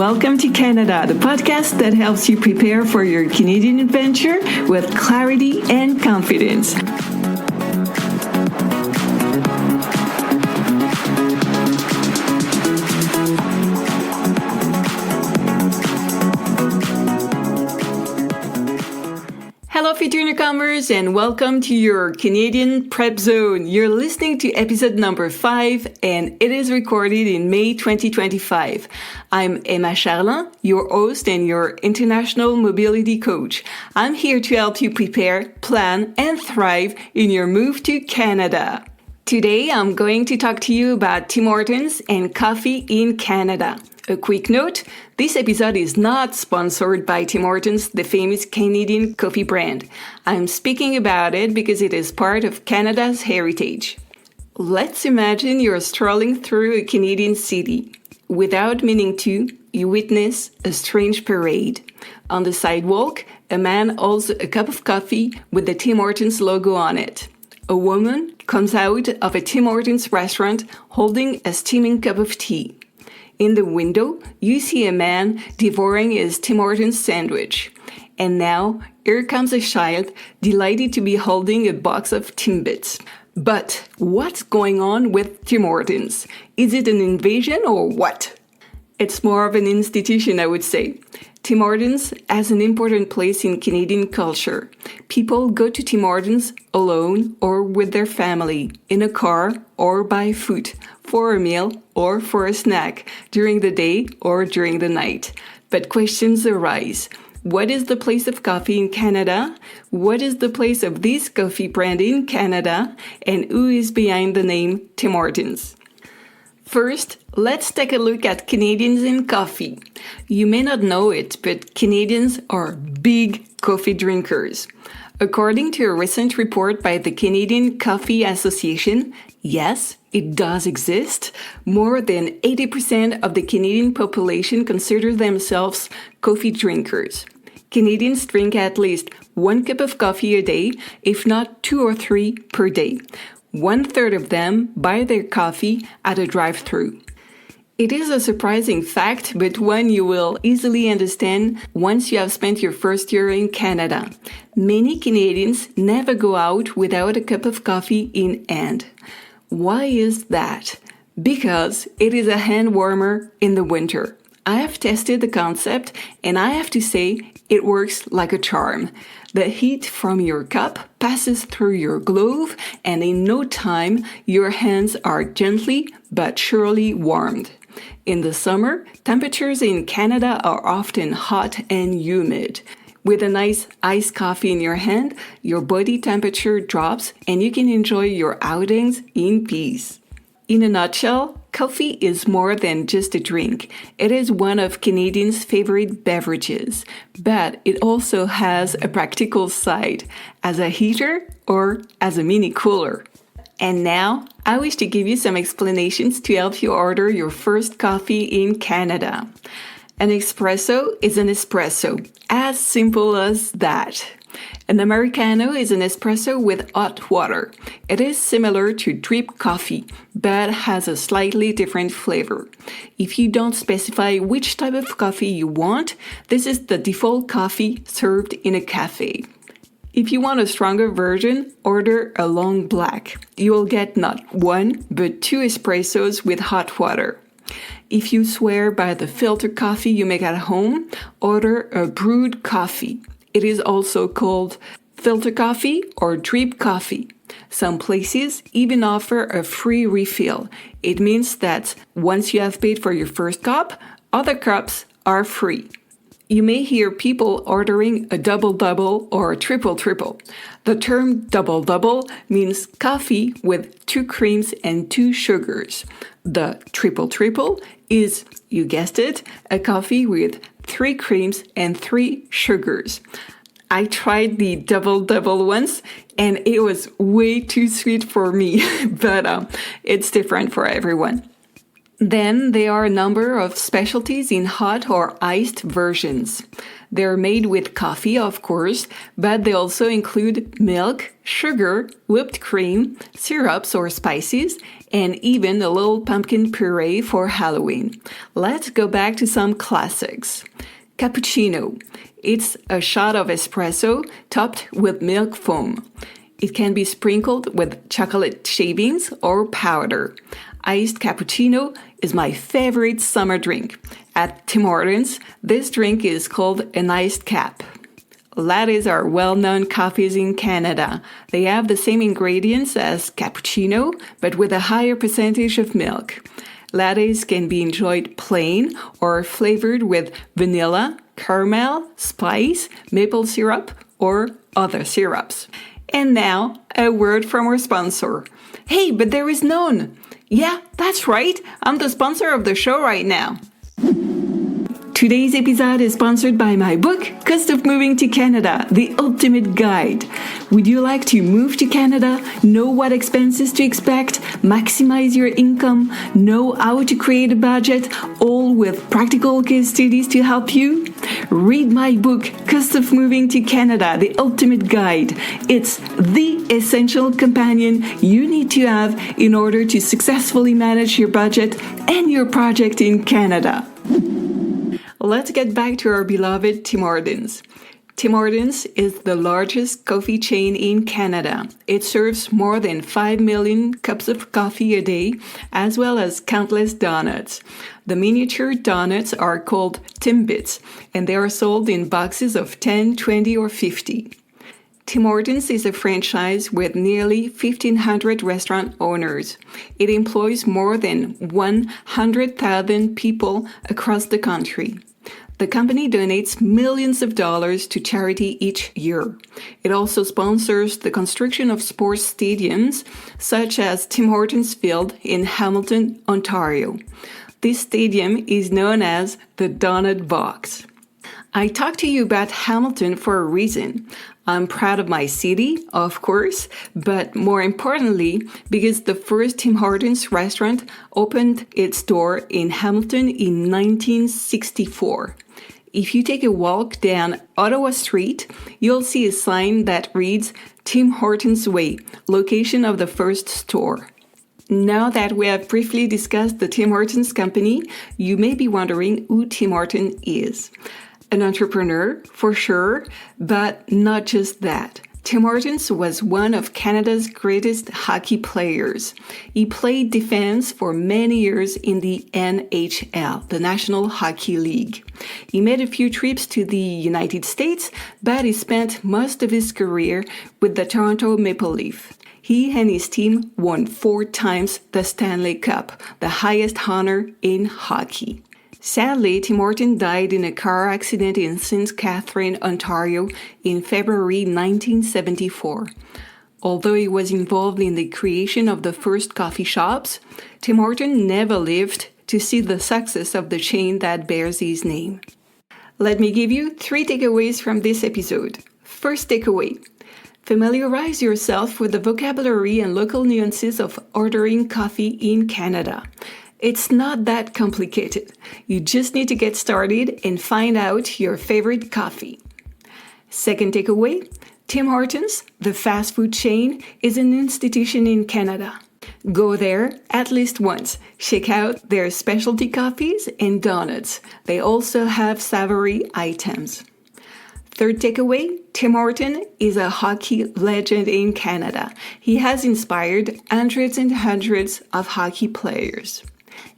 Welcome to Canada, the podcast that helps you prepare for your Canadian adventure with clarity and confidence. Hello, future newcomers, and welcome to your Canadian Prep Zone. You're listening to episode number 5, and it is recorded in May 2025. I'm Emma Charland, your host and your international mobility coach. I'm here to help you prepare, plan, and thrive in your move to Canada. Today, I'm going to talk to you about Tim Hortons and coffee in Canada. A quick note, this episode is not sponsored by Tim Hortons, the famous Canadian coffee brand. I'm speaking about it because it is part of Canada's heritage. Let's imagine you're strolling through a Canadian city. Without meaning to, you witness a strange parade. On the sidewalk, a man holds a cup of coffee with the Tim Hortons logo on it. A woman comes out of a Tim Hortons restaurant holding a steaming cup of tea. In the window, you see a man devouring his Tim Hortons sandwich. And now, here comes a child delighted to be holding a box of Timbits. But what's going on with Tim Hortons? Is it an invasion or what? It's more of an institution, I would say. Tim Hortons has an important place in Canadian culture. People go to Tim Hortons alone or with their family, in a car or by foot, for a meal or for a snack, during the day or during the night. But questions arise. What is the place of coffee in Canada? What is the place of this coffee brand in Canada? And who is behind the name Tim Hortons? First, let's take a look at Canadians in coffee. You may not know it, but Canadians are big coffee drinkers. According to a recent report by the Canadian Coffee Association, yes, it does exist. More than 80% of the Canadian population consider themselves coffee drinkers. Canadians drink at least 1 cup of coffee a day, if not 2 or 3 per day. 1/3 of them buy their coffee at a drive-thru. It is a surprising fact, but one you will easily understand once you have spent your first year in Canada. Many Canadians never go out without a cup of coffee in hand. Why is that? Because it is a hand warmer in the winter. I have tested the concept, and I have to say it works like a charm. The heat from your cup passes through your glove, and in no time, your hands are gently but surely warmed. In the summer, temperatures in Canada are often hot and humid. With a nice iced coffee in your hand, your body temperature drops and you can enjoy your outings in peace. In a nutshell, coffee is more than just a drink. It is one of Canadians' favorite beverages, but it also has a practical side, as a heater or as a mini cooler. And now, I wish to give you some explanations to help you order your first coffee in Canada. An espresso is an espresso, as simple as that. An Americano is an espresso with hot water. It is similar to drip coffee, but has a slightly different flavor. If you don't specify which type of coffee you want, this is the default coffee served in a cafe. If you want a stronger version, order a long black. You will get not 1, but 2 espressos with hot water. If you swear by the filter coffee you make at home, order a brewed coffee. It is also called filter coffee or drip coffee. Some places even offer a free refill. It means that once you have paid for your first cup, other cups are free. You may hear people ordering a double-double or a triple-triple. The term double-double means coffee with 2 creams and 2 sugars. The triple-triple is, you guessed it, a coffee with 3 creams and 3 sugars. I tried the double-double once and it was way too sweet for me, but it's different for everyone. Then there are a number of specialties in hot or iced versions. They're made with coffee, of course, but they also include milk, sugar, whipped cream, syrups or spices, and even a little pumpkin puree for Halloween. Let's go back to some classics. Cappuccino. It's a shot of espresso topped with milk foam. It can be sprinkled with chocolate shavings or powder. Iced cappuccino is my favorite summer drink. At Tim Hortons, this drink is called an iced cap. Lattes are well-known coffees in Canada. They have the same ingredients as cappuccino, but with a higher percentage of milk. Lattes can be enjoyed plain or flavored with vanilla, caramel, spice, maple syrup, or other syrups. And now, a word from our sponsor. Hey, but there is none! Yeah, that's right. I'm the sponsor of the show right now. Today's episode is sponsored by my book, Cost of Moving to Canada, The Ultimate Guide. Would you like to move to Canada, know what expenses to expect, maximize your income, know how to create a budget, all with practical case studies to help you? Read my book, Cost of Moving to Canada, The Ultimate Guide. It's the essential companion you need to have in order to successfully manage your budget and your project in Canada. Let's get back to our beloved Tim Hortons. Tim Hortons is the largest coffee chain in Canada. It serves more than 5 million cups of coffee a day, as well as countless donuts. The miniature donuts are called Timbits, and they are sold in boxes of 10, 20, or 50. Tim Hortons is a franchise with nearly 1,500 restaurant owners. It employs more than 100,000 people across the country. The company donates millions of dollars to charity each year. It also sponsors the construction of sports stadiums, such as Tim Hortons Field in Hamilton, Ontario. This stadium is known as the Donut Box. I talked to you about Hamilton for a reason. I'm proud of my city, of course, but more importantly, because the first Tim Hortons restaurant opened its door in Hamilton in 1964. If you take a walk down Ottawa Street, you'll see a sign that reads Tim Hortons Way, location of the first store. Now that we have briefly discussed the Tim Hortons company, you may be wondering who Tim Hortons is. An entrepreneur, for sure, but not just that. Tim Hortons was one of Canada's greatest hockey players. He played defense for many years in the NHL, the National Hockey League. He made a few trips to the United States, but he spent most of his career with the Toronto Maple Leafs. He and his team won 4 times the Stanley Cup, the highest honor in hockey. Sadly, Tim Hortons died in a car accident in St. Catherine, Ontario in February 1974. Although he was involved in the creation of the first coffee shops, Tim Hortons never lived to see the success of the chain that bears his name. Let me give you 3 takeaways from this episode. First takeaway: familiarize yourself with the vocabulary and local nuances of ordering coffee in Canada. It's not that complicated. You just need to get started and find out your favorite coffee. Second takeaway: Tim Hortons, the fast food chain, is an institution in Canada. Go there at least once. Check out their specialty coffees and donuts. They also have savory items. Third takeaway: Tim Hortons is a hockey legend in Canada. He has inspired hundreds and hundreds of hockey players.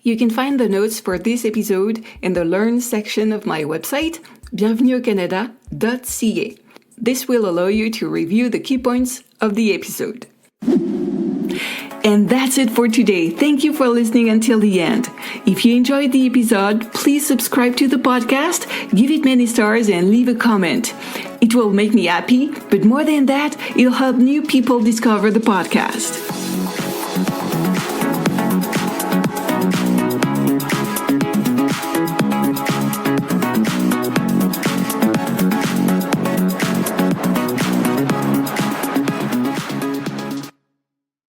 You can find the notes for this episode in the Learn section of my website, bienvenueaucanada.ca. This will allow you to review the key points of the episode. And that's it for today. Thank you for listening until the end. If you enjoyed the episode, please subscribe to the podcast, give it many stars, and leave a comment. It will make me happy, but more than that, it'll help new people discover the podcast.